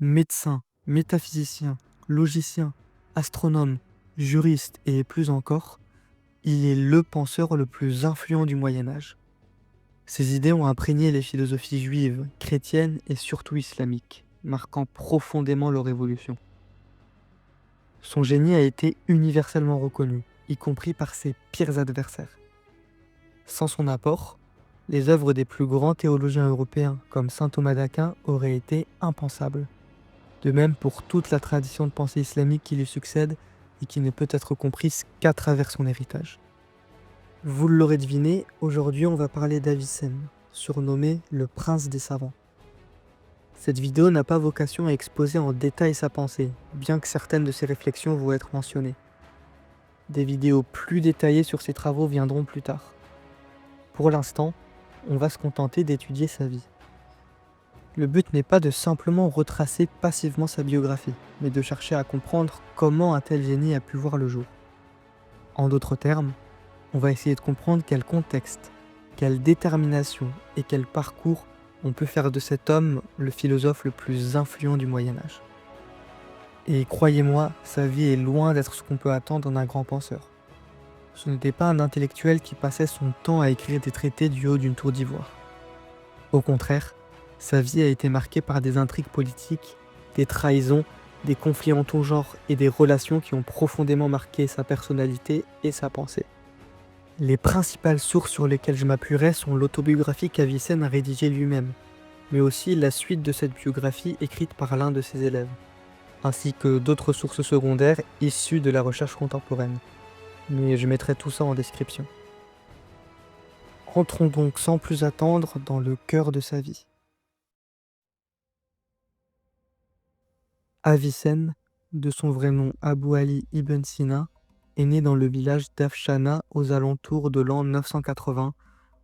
Médecin, métaphysicien, logicien, astronome, juriste et plus encore, il est le penseur le plus influent du Moyen Âge. Ses idées ont imprégné les philosophies juives, chrétiennes et surtout islamiques, marquant profondément leur évolution. Son génie a été universellement reconnu, y compris par ses pires adversaires. Sans son apport, les œuvres des plus grands théologiens européens comme saint Thomas d'Aquin auraient été impensables. De même pour toute la tradition de pensée islamique qui lui succède et qui ne peut être comprise qu'à travers son héritage. Vous l'aurez deviné, aujourd'hui on va parler d'Avicenne, surnommé le prince des savants. Cette vidéo n'a pas vocation à exposer en détail sa pensée, bien que certaines de ses réflexions vont être mentionnées. Des vidéos plus détaillées sur ses travaux viendront plus tard. Pour l'instant, on va se contenter d'étudier sa vie. Le but n'est pas de simplement retracer passivement sa biographie, mais de chercher à comprendre comment un tel génie a pu voir le jour. En d'autres termes, on va essayer de comprendre quel contexte, quelle détermination et quel parcours on peut faire de cet homme le philosophe le plus influent du Moyen-Âge. Et croyez-moi, sa vie est loin d'être ce qu'on peut attendre d'un grand penseur. Ce n'était pas un intellectuel qui passait son temps à écrire des traités du haut d'une tour d'ivoire. Au contraire, sa vie a été marquée par des intrigues politiques, des trahisons, des conflits en tout genre et des relations qui ont profondément marqué sa personnalité et sa pensée. Les principales sources sur lesquelles je m'appuierai sont l'autobiographie qu'Avicenne a rédigée lui-même, mais aussi la suite de cette biographie écrite par l'un de ses élèves, ainsi que d'autres sources secondaires issues de la recherche contemporaine. Mais je mettrai tout ça en description. Rentrons donc sans plus attendre dans le cœur de sa vie. Avicenne, de son vrai nom Abou Ali ibn Sina, est né dans le village d'Afshana aux alentours de l'an 980,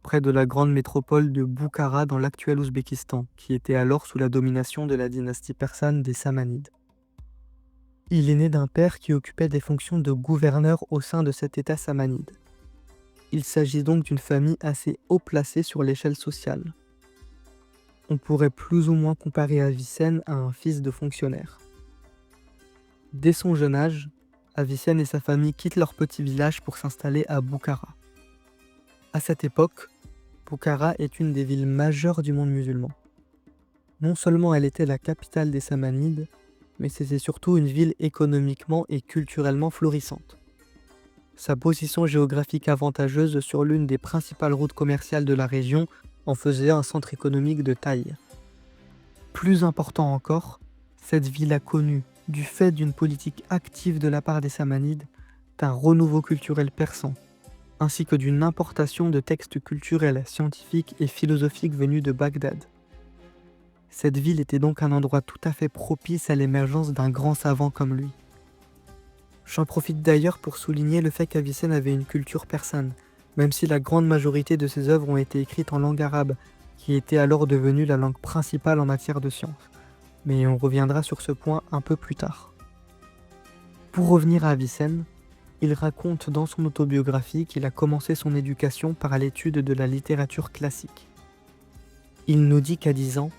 près de la grande métropole de Boukhara dans l'actuel Ouzbékistan, qui était alors sous la domination de la dynastie persane des Samanides. Il est né d'un père qui occupait des fonctions de gouverneur au sein de cet état samanide. Il s'agit donc d'une famille assez haut placée sur l'échelle sociale. On pourrait plus ou moins comparer Avicenne à un fils de fonctionnaire. Dès son jeune âge, Avicenne et sa famille quittent leur petit village pour s'installer à Boukhara. À cette époque, Boukhara est une des villes majeures du monde musulman. Non seulement elle était la capitale des Samanides, mais c'était surtout une ville économiquement et culturellement florissante. Sa position géographique avantageuse sur l'une des principales routes commerciales de la région en faisait un centre économique de taille. Plus important encore, cette ville a connu, du fait d'une politique active de la part des Samanides, d'un renouveau culturel persan, ainsi que d'une importation de textes culturels, scientifiques et philosophiques venus de Bagdad. Cette ville était donc un endroit tout à fait propice à l'émergence d'un grand savant comme lui. J'en profite d'ailleurs pour souligner le fait qu'Avicenne avait une culture persane, même si la grande majorité de ses œuvres ont été écrites en langue arabe, qui était alors devenue la langue principale en matière de sciences. Mais on reviendra sur ce point un peu plus tard. Pour revenir à Avicenne, il raconte dans son autobiographie qu'il a commencé son éducation par l'étude de la littérature classique. Il nous dit qu'à 10 ans,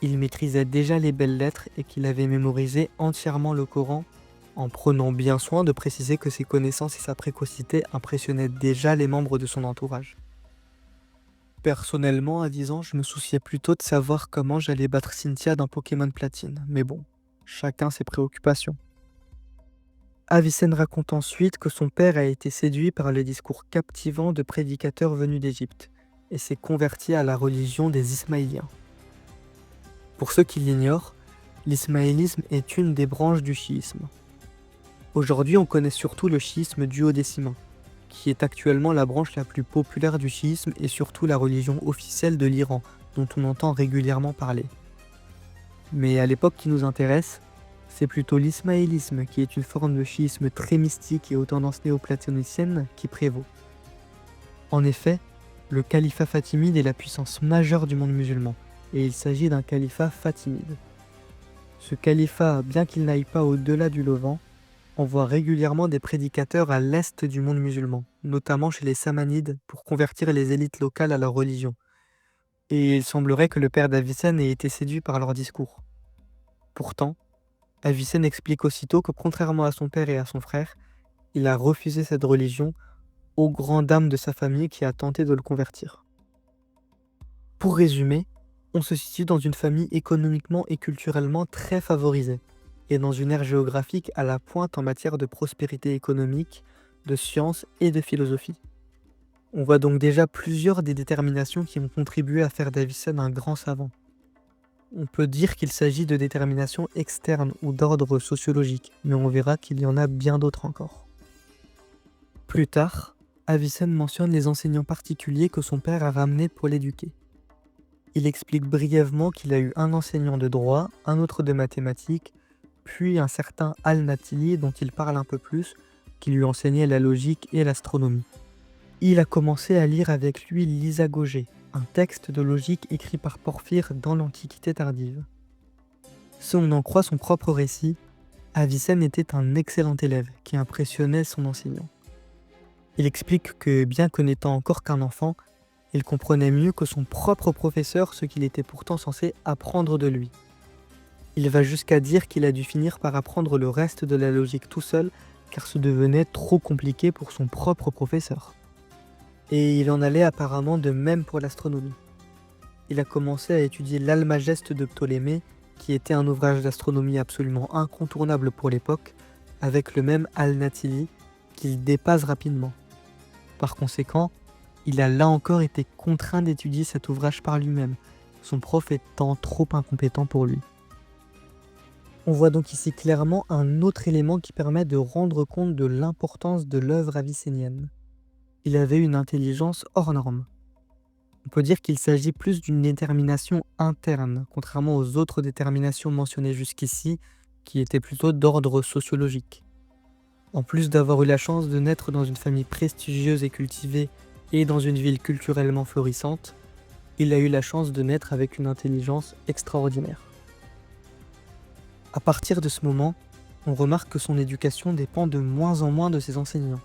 il maîtrisait déjà les belles lettres et qu'il avait mémorisé entièrement le Coran, en prenant bien soin de préciser que ses connaissances et sa précocité impressionnaient déjà les membres de son entourage. Personnellement, à 10 ans, je me souciais plutôt de savoir comment j'allais battre Cynthia dans Pokémon Platine, mais bon, chacun ses préoccupations. Avicenne raconte ensuite que son père a été séduit par le discours captivant de prédicateurs venus d'Égypte, et s'est converti à la religion des Ismaéliens. Pour ceux qui l'ignorent, l'ismaélisme est une des branches du chiisme. Aujourd'hui, on connaît surtout le chiisme duodécimain, qui est actuellement la branche la plus populaire du chiisme et surtout la religion officielle de l'Iran, dont on entend régulièrement parler. Mais à l'époque qui nous intéresse, c'est plutôt l'ismaélisme, qui est une forme de chiisme très mystique et aux tendances néoplatoniciennes, qui prévaut. En effet, le califat fatimide est la puissance majeure du monde musulman, et il s'agit d'un califat fatimide. Ce califat, bien qu'il n'aille pas au-delà du Levant, envoie régulièrement des prédicateurs à l'est du monde musulman, notamment chez les Samanides, pour convertir les élites locales à leur religion. Et il semblerait que le père d'Avicenne ait été séduit par leur discours. Pourtant, Avicenne explique aussitôt que contrairement à son père et à son frère, il a refusé cette religion aux grandes dames de sa famille qui a tenté de le convertir. Pour résumer, on se situe dans une famille économiquement et culturellement très favorisée, et dans une aire géographique à la pointe en matière de prospérité économique, de science et de philosophie. On voit donc déjà plusieurs des déterminations qui ont contribué à faire d'Avicenne un grand savant. On peut dire qu'il s'agit de déterminations externes ou d'ordre sociologique, mais on verra qu'il y en a bien d'autres encore. Plus tard, Avicenne mentionne les enseignants particuliers que son père a ramenés pour l'éduquer. Il explique brièvement qu'il a eu un enseignant de droit, un autre de mathématiques, puis un certain Al-Natili dont il parle un peu plus, qui lui enseignait la logique et l'astronomie. Il a commencé à lire avec lui l'Isagogée, un texte de logique écrit par Porphyre dans l'Antiquité tardive. Si on en croit son propre récit, Avicenne était un excellent élève qui impressionnait son enseignant. Il explique que, bien que n'étant encore qu'un enfant, il comprenait mieux que son propre professeur ce qu'il était pourtant censé apprendre de lui. Il va jusqu'à dire qu'il a dû finir par apprendre le reste de la logique tout seul, car ce devenait trop compliqué pour son propre professeur. Et il en allait apparemment de même pour l'astronomie. Il a commencé à étudier l'Almageste de Ptolémée, qui était un ouvrage d'astronomie absolument incontournable pour l'époque, avec le même Al-Natili, qu'il dépasse rapidement. Par conséquent, il a là encore été contraint d'étudier cet ouvrage par lui-même, son prof étant trop incompétent pour lui. On voit donc ici clairement un autre élément qui permet de rendre compte de l'importance de l'œuvre avicénienne. Il avait une intelligence hors norme. On peut dire qu'il s'agit plus d'une détermination interne, contrairement aux autres déterminations mentionnées jusqu'ici, qui étaient plutôt d'ordre sociologique. En plus d'avoir eu la chance de naître dans une famille prestigieuse et cultivée et dans une ville culturellement florissante, il a eu la chance de naître avec une intelligence extraordinaire. À partir de ce moment, on remarque que son éducation dépend de moins en moins de ses enseignants.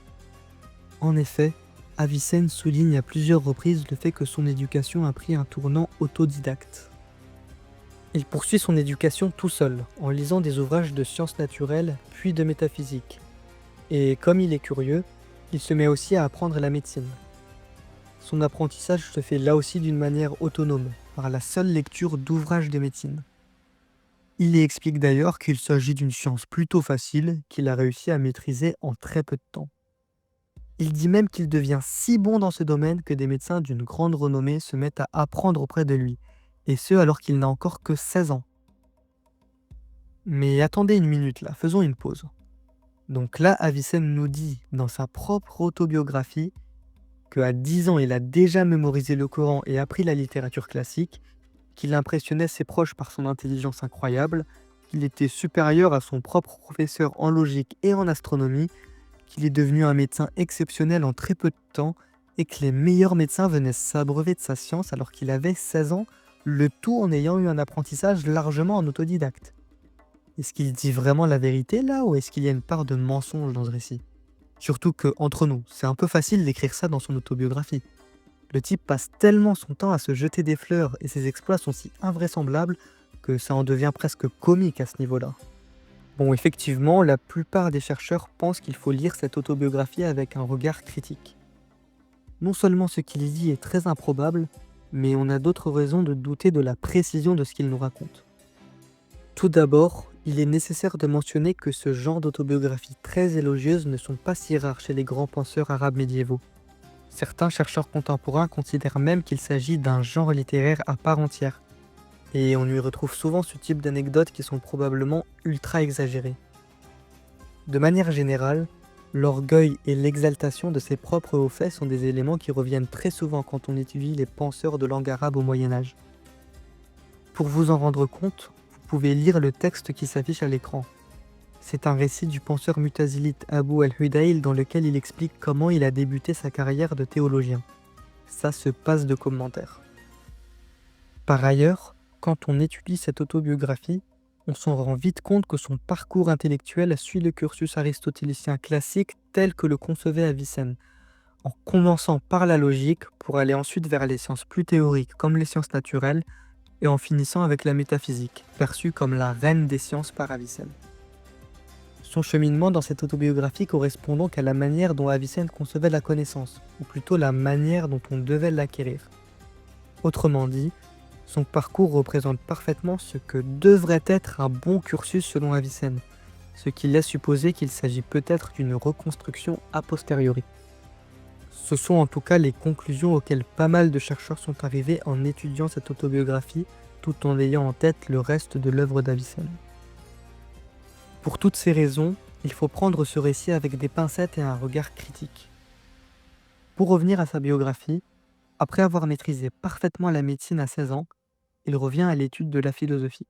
En effet, Avicenne souligne à plusieurs reprises le fait que son éducation a pris un tournant autodidacte. Il poursuit son éducation tout seul, en lisant des ouvrages de sciences naturelles puis de métaphysique. Et comme il est curieux, il se met aussi à apprendre la médecine. Son apprentissage se fait là aussi d'une manière autonome, par la seule lecture d'ouvrages de médecine. Il y explique d'ailleurs qu'il s'agit d'une science plutôt facile qu'il a réussi à maîtriser en très peu de temps. Il dit même qu'il devient si bon dans ce domaine que des médecins d'une grande renommée se mettent à apprendre auprès de lui, et ce alors qu'il n'a encore que 16 ans. Mais attendez une minute là, faisons une pause. Donc là, Avicenne nous dit dans sa propre autobiographie qu'à 10 ans, il a déjà mémorisé le Coran et appris la littérature classique, qu'il impressionnait ses proches par son intelligence incroyable, qu'il était supérieur à son propre professeur en logique et en astronomie, qu'il est devenu un médecin exceptionnel en très peu de temps et que les meilleurs médecins venaient s'abreuver de sa science alors qu'il avait 16 ans, le tout en ayant eu un apprentissage largement en autodidacte. Est-ce qu'il dit vraiment la vérité là ou est-ce qu'il y a une part de mensonge dans ce récit? Surtout que, entre nous, c'est un peu facile d'écrire ça dans son autobiographie. Le type passe tellement son temps à se jeter des fleurs et ses exploits sont si invraisemblables que ça en devient presque comique à ce niveau-là. Bon, effectivement, la plupart des chercheurs pensent qu'il faut lire cette autobiographie avec un regard critique. Non seulement ce qu'il dit est très improbable, mais on a d'autres raisons de douter de la précision de ce qu'il nous raconte. Tout d'abord, il est nécessaire de mentionner que ce genre d'autobiographies très élogieuses ne sont pas si rares chez les grands penseurs arabes médiévaux. Certains chercheurs contemporains considèrent même qu'il s'agit d'un genre littéraire à part entière, et on y retrouve souvent ce type d'anecdotes qui sont probablement ultra exagérées. De manière générale, l'orgueil et l'exaltation de ses propres hauts faits sont des éléments qui reviennent très souvent quand on étudie les penseurs de langue arabe au Moyen-Âge. Pour vous en rendre compte, vous pouvez lire le texte qui s'affiche à l'écran. C'est un récit du penseur mutazilite Abu al-Hudayl dans lequel il explique comment il a débuté sa carrière de théologien. Ça se passe de commentaires. Par ailleurs, quand on étudie cette autobiographie, on s'en rend vite compte que son parcours intellectuel suit le cursus aristotélicien classique tel que le concevait Avicenne, en commençant par la logique pour aller ensuite vers les sciences plus théoriques comme les sciences naturelles, et en finissant avec la métaphysique, perçue comme la reine des sciences par Avicenne. Son cheminement dans cette autobiographie correspond donc à la manière dont Avicenne concevait la connaissance, ou plutôt la manière dont on devait l'acquérir. Autrement dit, son parcours représente parfaitement ce que devrait être un bon cursus selon Avicenne, ce qui laisse supposer qu'il s'agit peut-être d'une reconstruction a posteriori. Ce sont en tout cas les conclusions auxquelles pas mal de chercheurs sont arrivés en étudiant cette autobiographie, tout en ayant en tête le reste de l'œuvre d'Avicenne. Pour toutes ces raisons, il faut prendre ce récit avec des pincettes et un regard critique. Pour revenir à sa biographie, après avoir maîtrisé parfaitement la médecine à 16 ans, il revient à l'étude de la philosophie.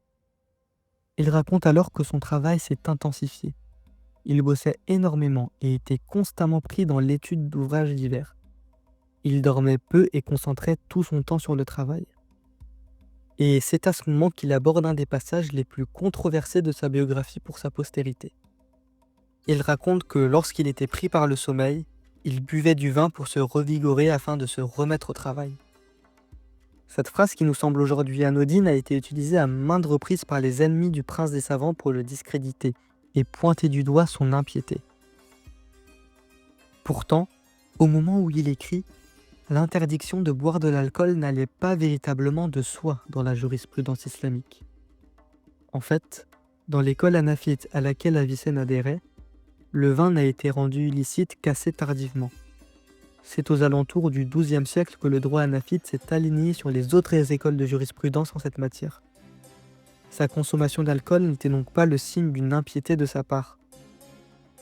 Il raconte alors que son travail s'est intensifié. Il bossait énormément et était constamment pris dans l'étude d'ouvrages divers. Il dormait peu et concentrait tout son temps sur le travail. Et c'est à ce moment qu'il aborde un des passages les plus controversés de sa biographie pour sa postérité. Il raconte que lorsqu'il était pris par le sommeil, il buvait du vin pour se revigorer afin de se remettre au travail. Cette phrase qui nous semble aujourd'hui anodine a été utilisée à maintes reprises par les ennemis du prince des savants pour le discréditer et pointer du doigt son impiété. Pourtant, au moment où il écrit, l'interdiction de boire de l'alcool n'allait pas véritablement de soi dans la jurisprudence islamique. En fait, dans l'école hanafite à laquelle Avicenne adhérait, le vin n'a été rendu illicite qu'assez tardivement. C'est aux alentours du XIIe siècle que le droit hanafite s'est aligné sur les autres écoles de jurisprudence en cette matière. Sa consommation d'alcool n'était donc pas le signe d'une impiété de sa part.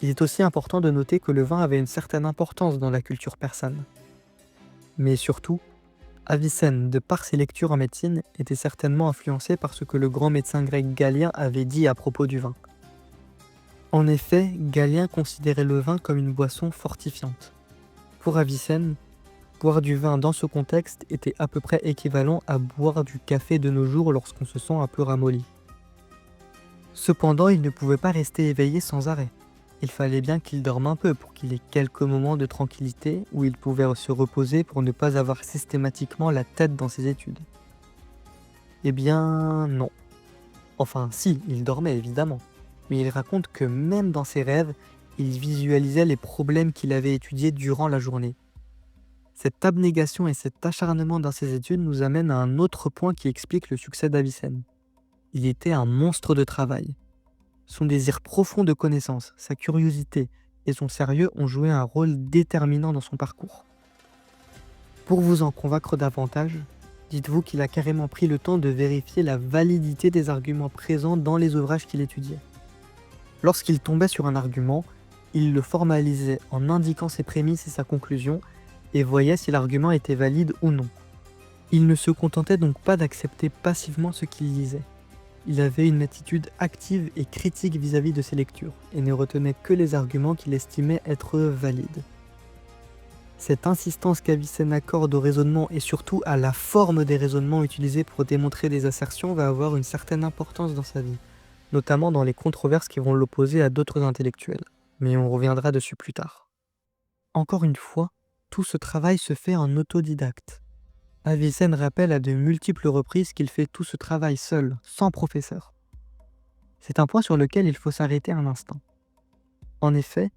Il est aussi important de noter que le vin avait une certaine importance dans la culture persane. Mais surtout, Avicenne, de par ses lectures en médecine, était certainement influencé par ce que le grand médecin grec Galien avait dit à propos du vin. En effet, Galien considérait le vin comme une boisson fortifiante. Pour Avicenne, boire du vin dans ce contexte était à peu près équivalent à boire du café de nos jours lorsqu'on se sent un peu ramolli. Cependant, il ne pouvait pas rester éveillé sans arrêt. Il fallait bien qu'il dorme un peu pour qu'il ait quelques moments de tranquillité où il pouvait se reposer pour ne pas avoir systématiquement la tête dans ses études. Eh bien, non. Enfin, si, il dormait évidemment, mais il raconte que même dans ses rêves, il visualisait les problèmes qu'il avait étudiés durant la journée. Cette abnégation et cet acharnement dans ses études nous amènent à un autre point qui explique le succès d'Avicenne. Il était un monstre de travail. Son désir profond de connaissance, sa curiosité et son sérieux ont joué un rôle déterminant dans son parcours. Pour vous en convaincre davantage, dites-vous qu'il a carrément pris le temps de vérifier la validité des arguments présents dans les ouvrages qu'il étudiait. Lorsqu'il tombait sur un argument, il le formalisait en indiquant ses prémices et sa conclusion et voyait si l'argument était valide ou non. Il ne se contentait donc pas d'accepter passivement ce qu'il lisait. Il avait une attitude active et critique vis-à-vis de ses lectures, et ne retenait que les arguments qu'il estimait être valides. Cette insistance qu'Avicenne accorde au raisonnement et surtout à la forme des raisonnements utilisés pour démontrer des assertions va avoir une certaine importance dans sa vie, notamment dans les controverses qui vont l'opposer à d'autres intellectuels, mais on reviendra dessus plus tard. Encore une fois, tout ce travail se fait en autodidacte. Avicenne rappelle à de multiples reprises qu'il fait tout ce travail seul, sans professeur. C'est un point sur lequel il faut s'arrêter un instant. En effet,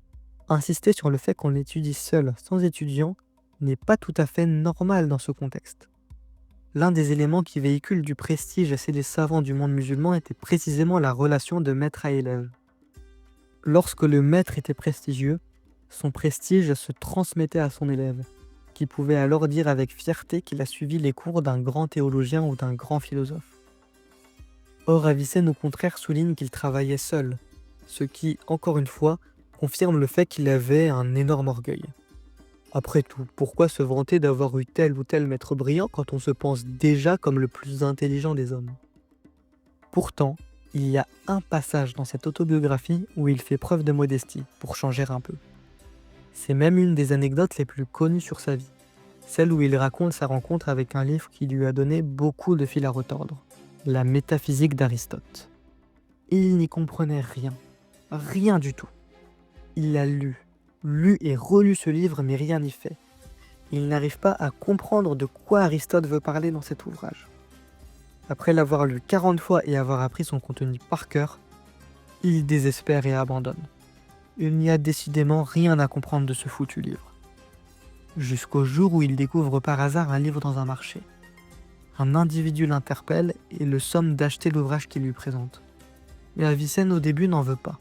insister sur le fait qu'on étudie seul, sans étudiant, n'est pas tout à fait normal dans ce contexte. L'un des éléments qui véhicule du prestige chez les savants du monde musulman était précisément la relation de maître à élève. Lorsque le maître était prestigieux, son prestige se transmettait à son élève, qui pouvait alors dire avec fierté qu'il a suivi les cours d'un grand théologien ou d'un grand philosophe. Or, Avicenne au contraire souligne qu'il travaillait seul, ce qui, encore une fois, confirme le fait qu'il avait un énorme orgueil. Après tout, pourquoi se vanter d'avoir eu tel ou tel maître brillant quand on se pense déjà comme le plus intelligent des hommes? Pourtant, il y a un passage dans cette autobiographie où il fait preuve de modestie, pour changer un peu. C'est même une des anecdotes les plus connues sur sa vie, celle où il raconte sa rencontre avec un livre qui lui a donné beaucoup de fil à retordre, la métaphysique d'Aristote. Il n'y comprenait rien, rien du tout. Il l'a lu et relu ce livre, mais rien n'y fait. Il n'arrive pas à comprendre de quoi Aristote veut parler dans cet ouvrage. Après l'avoir lu 40 fois et avoir appris son contenu par cœur, il désespère et abandonne. Il n'y a décidément rien à comprendre de ce foutu livre. Jusqu'au jour où il découvre par hasard un livre dans un marché. Un individu l'interpelle et le somme d'acheter l'ouvrage qu'il lui présente. Mais Avicenne au début n'en veut pas.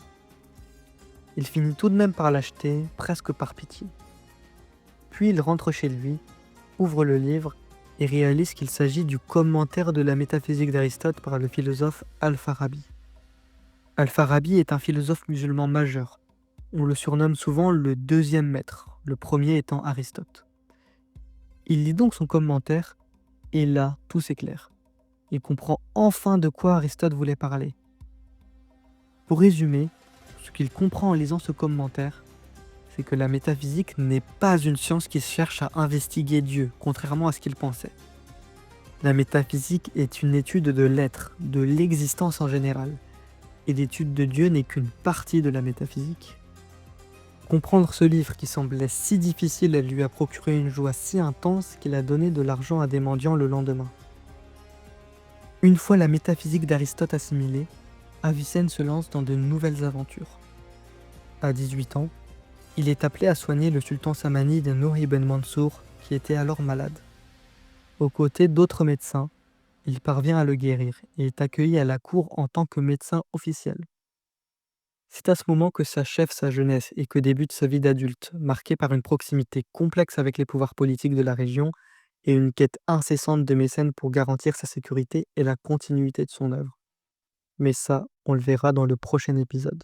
Il finit tout de même par l'acheter, presque par pitié. Puis il rentre chez lui, ouvre le livre et réalise qu'il s'agit du commentaire de la métaphysique d'Aristote par le philosophe Al-Farabi. Al-Farabi est un philosophe musulman majeur. On le surnomme souvent le deuxième maître, le premier étant Aristote. Il lit donc son commentaire et là, tout s'éclaire. Il comprend enfin de quoi Aristote voulait parler. Pour résumer, ce qu'il comprend en lisant ce commentaire, c'est que la métaphysique n'est pas une science qui cherche à investiguer Dieu, contrairement à ce qu'il pensait. La métaphysique est une étude de l'être, de l'existence en général, et l'étude de Dieu n'est qu'une partie de la métaphysique. Comprendre ce livre qui semblait si difficile, elle lui a procuré une joie si intense qu'il a donné de l'argent à des mendiants le lendemain. Une fois la métaphysique d'Aristote assimilée, Avicenne se lance dans de nouvelles aventures. À 18 ans, il est appelé à soigner le sultan samanide Nour ibn Mansour, qui était alors malade. Aux côtés d'autres médecins, il parvient à le guérir et est accueilli à la cour en tant que médecin officiel. C'est à ce moment que s'achève sa jeunesse et que débute sa vie d'adulte, marquée par une proximité complexe avec les pouvoirs politiques de la région et une quête incessante de mécènes pour garantir sa sécurité et la continuité de son œuvre. Mais ça, on le verra dans le prochain épisode.